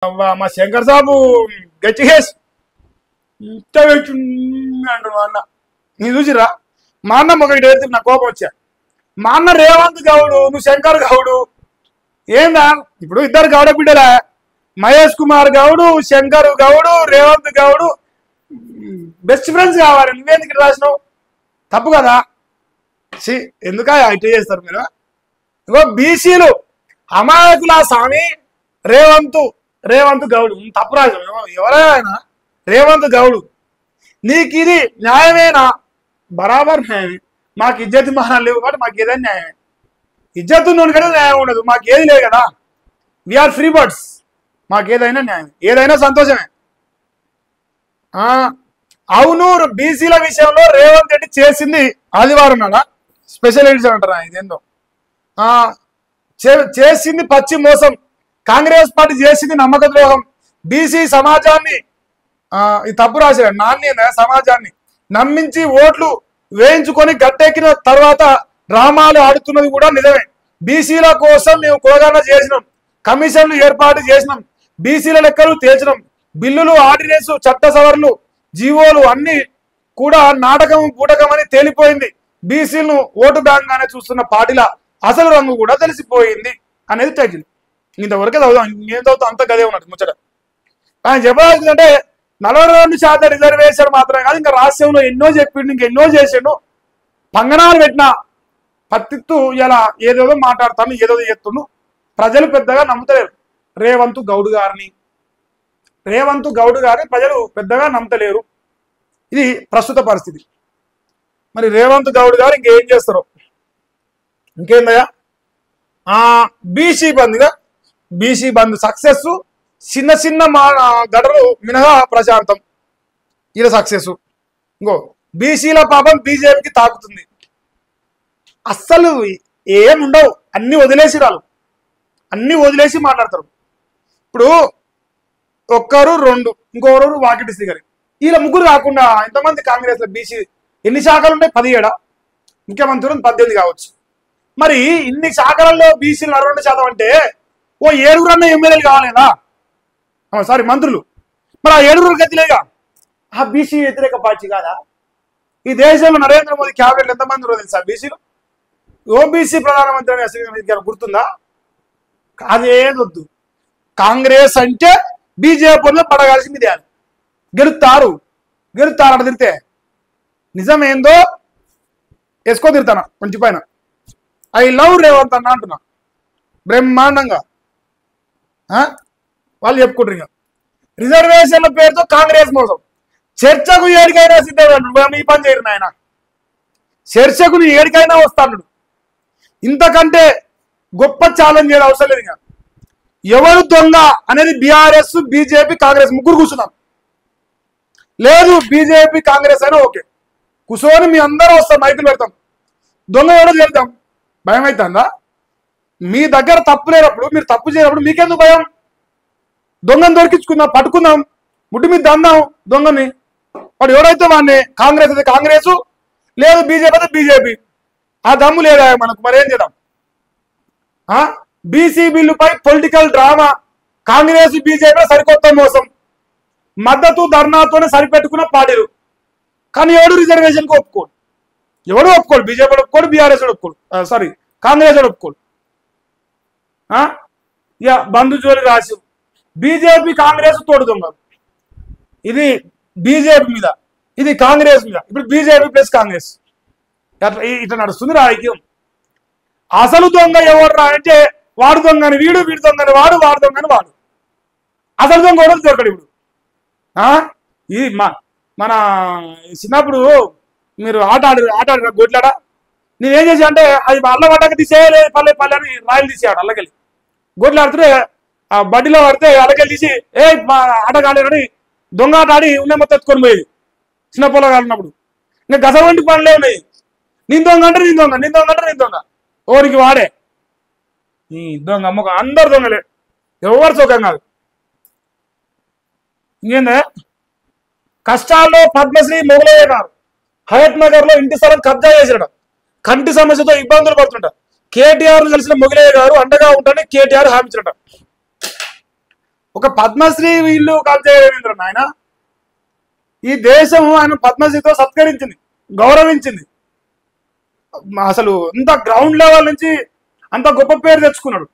మా శంకర్ సాబు గచ్చిగేసి ఇంత అంటారు మా అన్న. నేను చూసిరా మా అన్న ఒకటి ఏడితే నా కోపం వచ్చా. మా అన్న రేవంత్ గౌడు, నువ్వు శంకర్ గౌడు ఏందా? ఇప్పుడు ఇద్దరు గౌడ బిడ్డలే, మహేష్ కుమార్ గౌడు, శంకర్ గౌడు, రేవంత్ గౌడు బెస్ట్ ఫ్రెండ్స్ కావాలి. నువ్వేందుకు రాసినావు? తప్పు కదా. ఎందుక ఇట్లా చేస్తారు మీరు? ఇగో బీసీలు అమాయకుల స్వామి రేవంత్ గౌడు తప్పు రాజు. ఎవరైనా రేవంత్ గౌడు నీకు ఇది న్యాయమేనా? బరాబర్ న్యాయమే. మాకు ఇజ్జత్ మహానాలు లేవు కాబట్టి మాకు ఏదైనా న్యాయమే. ఇజ్జత్ ఉన్నోని కదా న్యాయం ఉండదు. మాకు ఏది లేదు కదా. We are free birds. మాకు ఏదైనా న్యాయమే, ఏదైనా సంతోషమే. అవును, బీసీల విషయంలో రేవంత్ రెడ్డి చేసింది ఆదివారం నాడ స్పెషల్ ఎడిషన్ అంటారా ఇదేందో చేసింది పచ్చి మోసం. కాంగ్రెస్ పార్టీ చేసింది నమ్మక ద్రోహం. బీసీ సమాజాన్ని ఈ తప్పు రాశాడు. నాణ్యత సమాజాన్ని నమ్మించి ఓట్లు వేయించుకొని గట్టెక్కిన తర్వాత డ్రామాలు ఆడుతున్నది కూడా నిజమే. బీసీల కోసం మేము కోగాన చేసినాం, కమిషన్లు ఏర్పాటు చేసినాం, బీసీల లెక్కలు తేల్చినాం, బిల్లులు, ఆర్డినెన్స్, చట్ట సవరణలు, జీవోలు అన్ని కూడా నాటకం పూటకం అని తేలిపోయింది. బీసీలను ఓటు బ్యాంక్ గానే చూస్తున్న పార్టీల అసలు రంగు కూడా తెలిసిపోయింది అనేది తగ్గింది. ఇంతవరకే చదువుతాం, నేను చదువుతాం అంత గదే ఉన్నట్టు ముచ్చట. ఆయన చెప్పాల్సిందంటే 42% రిజర్వేషన్ మాత్రమే కాదు, ఇంకా రాష్ట్రంలో ఎన్నో చెప్పిండు, ఇంకెన్నో చేసిండు. పంగనాలు పెట్టిన పత్తిత్తు ఇలా ఏదేదో మాట్లాడతాను, ఏదో చేస్తుండు. ప్రజలు పెద్దగా నమ్ముతలేరు రేవంత్ గౌడ్ గారిని ప్రజలు పెద్దగా నమ్మతలేరు. ఇది ప్రస్తుత పరిస్థితి. మరి రేవంత్ గౌడ్ గారు ఇంకేం చేస్తారు? ఇంకేందయ్యా? బీసీ బంద్ సక్సెస్. చిన్న చిన్న గడలు మినహా ప్రశాంతం. ఇలా సక్సెస్. ఇంకో బీసీల పాపం బీజేపీకి తాకుతుంది. అస్సలు ఏముండవు, అన్ని వదిలేసి మాట్లాడతారు. ఇప్పుడు ఒక్కరు రెండు, ఇంకొకరు వాకిటి శ్రీగారి, వీళ్ళ ముగ్గురు కాకుండా ఎంతమంది కాంగ్రెస్ లో బీసీ ఎన్ని శాఖలు ఉంటాయి? 17. ముఖ్యమంత్రులు 18 కావచ్చు. మరి ఇన్ని శాఖలలో బీసీలు 42% అంటే ఓ 7 ఎమ్మెల్యేలు కావాలేదా? సారీ, మంత్రులు. మరి ఆ 7 గతిలేగా ఆ బీసీ వ్యతిరేక పార్టీ కాదా? ఈ దేశంలో నరేంద్ర మోదీ క్యాబినెట్ ఎంతమంది ఉన్నారో తెలుసా బీసీలు? ఓబీసీ ప్రధానమంత్రి అని గుర్తుందా? అదేదొద్దు. కాంగ్రెస్ అంటే బీజేపీలో పడగాల్సింది గెలుస్తారు అని తిరితే నిజమేందో వేసుకో తిరుతాను కొంచెం పైన. ఐ లవ్ రేవంత్ అన్న అంటున్నా బ్రహ్మాండంగా. వాళ్ళు చెప్పుకుంటారు ఇక రిజర్వేషన్ల పేరుతో కాంగ్రెస్ మోసం. చర్చకు ఏడికైనా సిద్ధంగా ఈ పని చేయరు నాయన. చర్చకు నీ ఏడికైనా వస్తాడు. ఇంతకంటే గొప్ప ఛాలెంజ్ చేయడం అవసరం లేదు. ఇక ఎవరు దొంగ అనేది బీఆర్ఎస్, బీజేపీ, కాంగ్రెస్ ముగ్గురు కూర్చున్నాం. లేదు బీజేపీ కాంగ్రెస్ అయినా ఓకే, కూర్చొని మీ అందరూ వస్తాం, మైకులు పెడతాం, దొంగ ఎవరో చేద్దాం. భయం అవుతుందా? మీ దగ్గర తప్పు లేనప్పుడు, మీరు తప్పు చేయనప్పుడు మీకెందుకు భయం? దొంగను దొరికించుకుందాం, పట్టుకుందాం, ముట్టి మీద దందాం దొంగని. వాడు ఎవడైతే వాడిని కాంగ్రెస్ అయితే కాంగ్రెస్, లేదు బీజేపీ అయితే బీజేపీ. ఆ దమ్ము లేదా మనకు? మరేం చేద్దాం? బీసీ బిల్లుపై పొలిటికల్ డ్రామా. కాంగ్రెస్ బీజేపీ సరికొత్త మోసం. మద్దతు ధర్నాతోనే సరిపెట్టుకున్న పార్టీలు. కానీ ఎవడు రిజర్వేషన్కి ఒప్పుకోడు. బీజేపీ ఒప్పుకోడు, బీఆర్ఎస్ ఒప్పుకోడు, సారీ కాంగ్రెస్ ఒప్పుకోడు. ఇక బంధు జోలి రాసి బీజేపీ కాంగ్రెస్ తోడు దొంగలు. ఇది బీజేపీ మీద, ఇది కాంగ్రెస్ మీద. ఇప్పుడు బీజేపీ ప్లస్ కాంగ్రెస్ ఇట్లా నడుస్తుంది రాజకీయం. అసలు దొంగ ఎవరు అంటే వాడు దొంగని వీడు, వీడు దొంగని వాడు, వాడు దొంగని వాడు. అసలు దొంగ ఎవరు దొరకడు ఇప్పుడు. ఇది మన చిన్నప్పుడు మీరు ఆట ఆడిన గొడ్లాడ. నేనేం చేసా అంటే అది అల్ల పడ్డాక తీసేయలే, పల్లె అని రాయలు తీసేయాడు. అల్లకెళ్ళి గొడ్లాడుతుంటే ఆ బడ్డీలో పడితే అల్లకెళ్ళి తీసి ఆటగాడని దొంగ ఆట ఆడి ఉన్న మొత్తం ఎత్తుకొని పోయేది చిన్న పొలం ఆడినప్పుడు. ఇంకా గసవంటి పనులే ఉన్నాయి. నేను దొంగ అంటే నేను దొంగ ఓరికి వాడే ఈ దొంగ అమ్మక. అందరు దొంగలే, ఎవరు సుఖం కాదు. ఇంకేందే కష్టాల్లో పద్మశ్రీ మొగలయ్య గారు హయత్ నగర్ లో ఇంటి స్థలం కబ్జా చేసినట. కంటి సమస్యతో ఇబ్బందులు పడుతుంట. కేటీఆర్ కలిసిన మొగలయ్య గారు అండగా ఉంటానని కేటీఆర్ హామీ ఇచ్చినట. ఒక పద్మశ్రీ వీళ్ళు కబ్జా చేయలేంద్ర నాయన. ఈ దేశం ఆయన పద్మశ్రీతో సత్కరించింది, గౌరవించింది. అసలు అంత గ్రౌండ్ లెవెల్ నుంచి అంత గొప్ప పేరు తెచ్చుకున్నాడు.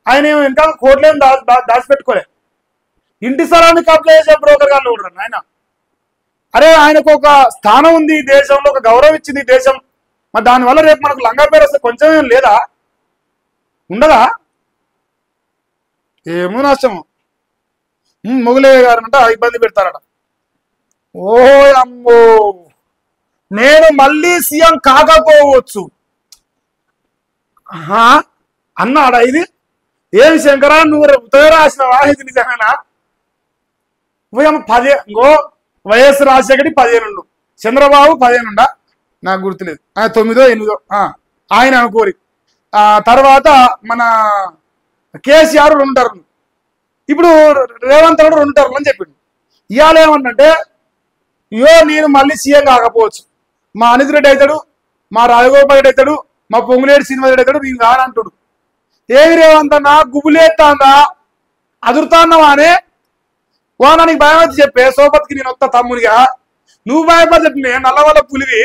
ఆయన ఇంకా కోట్లేం దాచిపెట్టుకోలే. ఇంటి స్థలాన్ని కబ్జా చేసే బ్రోకర్ గారు ఉంటారు ఆయన. అరే ఆయనకు ఒక స్థానం ఉంది ఈ దేశంలో, ఒక గౌరవం ఇచ్చింది ఈ దేశం. మరి దానివల్ల రేపు మనకు లంగా పేరు వస్తే కొంచెం లేదా, ఉండదా? ఏమో నష్టము. మొగులయ్య గారు అంట ఇబ్బంది పెడతారట. ఓ అమ్మో, నేను మళ్ళీ సీఎం కాకపోవచ్చు అన్నాడా? ఇది ఏం శంకరా, నువ్వు ఉత్తర రాసినవా? ఇది నిజమేనా? ఇంకో వైఎస్ రాజశేఖరి 15, చంద్రబాబు 15, నాకు గుర్తులేదు, 9, 8 ఆయన అనుకోరి. తర్వాత మన కేసీఆర్ 2 టర్ములు, ఇప్పుడు రేవంత్ రెడ్డి 2 టర్ములు అని చెప్పిండు. ఇవాళ ఏమన్నంటే, నేను మళ్ళీ సీఎం కాకపోవచ్చు, మా అనిల్ రెడ్డి అవుతాడు, మా రాజగోపాల్ రెడ్డి అవుతాడు, మా పొంగులేటి శ్రీనివాస్ రెడ్డి అవుతాడు, నేను కానంటాడు. ఏమి రేవంత్ అన్నా, గుబులేస్తాందా, అదురుతాన్నావా అని నీకు భయపడి చెప్పే సోపత్కి నేను వస్తా తమ్మునిగా, నువ్వు భయపడి చెప్పి నల్లవల్ల పులివి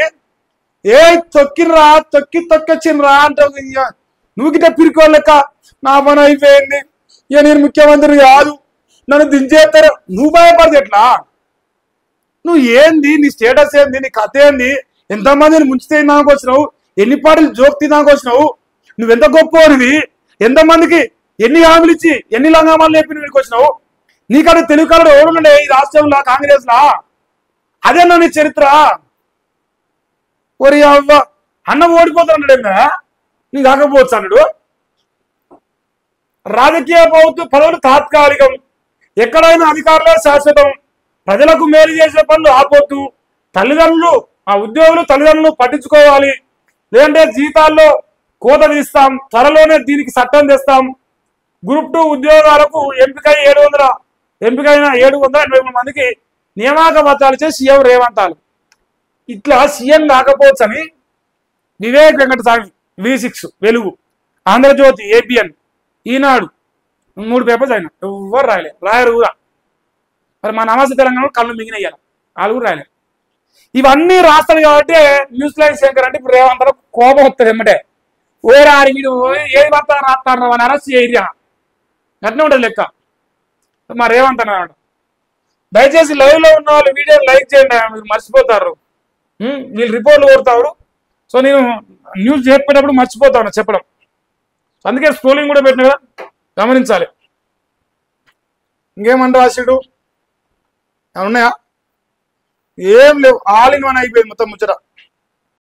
ఏ తొక్కినరా, తొక్కొచ్చినరా అంటావు. నువ్వు గిట్ట పిరికోవాలి లెక్క, నా పని అయిపోయింది, ఇక నేను ముఖ్యమంత్రి కాదు, నన్ను దించేస్తారు. నువ్వు భయపడితే ఎట్లా? నువ్వు ఏంది, నీ స్టేటస్ ఏంది, నీ కథ ఏంది, ఎంతమందిని ముంచితే దానికి వచ్చినావు, ఎన్ని పాటలు జోక్తి దానికి వచ్చినావు, నువ్వెంత గొప్పవి, ఎంతమందికి ఎన్ని హామీలు ఇచ్చి ఎన్ని లంగామాలు లేపి వీడికి వచ్చినావు. నీకంటే తెలుగు కలడు ఎవరుండే ఈ రాష్ట్రంలో, కాంగ్రెస్ లా? అదేనా నీ చరిత్ర? ఒరి అవ్వ, అన్నం ఓడిపోతాడు కదా, నీ కాకపోవచ్చు అన్నాడు. రాజకీయ పదవులు తాత్కాలికం, ఎక్కడైనా అధికారులే శాశ్వతం, ప్రజలకు మేలు చేసే పనులు ఆపొద్దు, తల్లిదండ్రులు ఉద్యోగులు తల్లిదండ్రులు పట్టించుకోవాలి, లేదంటే జీతాల్లో కోత తీస్తాం, త్వరలోనే దీనికి చట్టం తెస్తాం. గ్రూప్ 2 ఉద్యోగాలకు ఎంపికైన 783 మందికి నియామక పత్రాలు ఇచ్చే సీఎం రేవంతాలు. ఇట్లా సీఎం కాకపోవచ్చు అని వివేక్ వెంకటస్వామి V6 వెలుగు, ఆంధ్రజ్యోతి, ABN, ఈనాడు 3 పేపర్స్ అయినా ఎవరు రాయరు కూడా. మరి మా నమస్తే తెలంగాణలో కళ్ళు మిగిలినయ్యాలి, వాళ్ళు కూడా రాయలేరు. ఇవన్నీ రాస్తారు కాబట్టి న్యూస్ లైన్ శంకర్ అంటే ఇప్పుడు రేవంత్ కోపం వస్తుంది ఎమ్మటే. ఓరారి మీరు ఏది పడతా రాస్తాను అని అరెస్ట్ చేయరియా, అట్నే ఉంటుంది లెక్క. మా రేవంత్ అన్నాడు. దయచేసి లైవ్ లో ఉన్న వాళ్ళు వీడియో లైక్ చేయండి, మీరు మర్చిపోతారు, వీళ్ళు రిపోర్ట్లు కోరుతారు. సో నేను న్యూస్ చెప్పేటప్పుడు మర్చిపోతాను చెప్పడం, అందుకే స్క్రోలింగ్ కూడా పెట్టిన కదా, గమనించాలి. ఇంకేమంటారు రాశిడు? ఉన్నాయా? ఏం లేవు, ఆల్ ఇన్ వన్ అయిపోయింది మొత్తం ముచ్చట.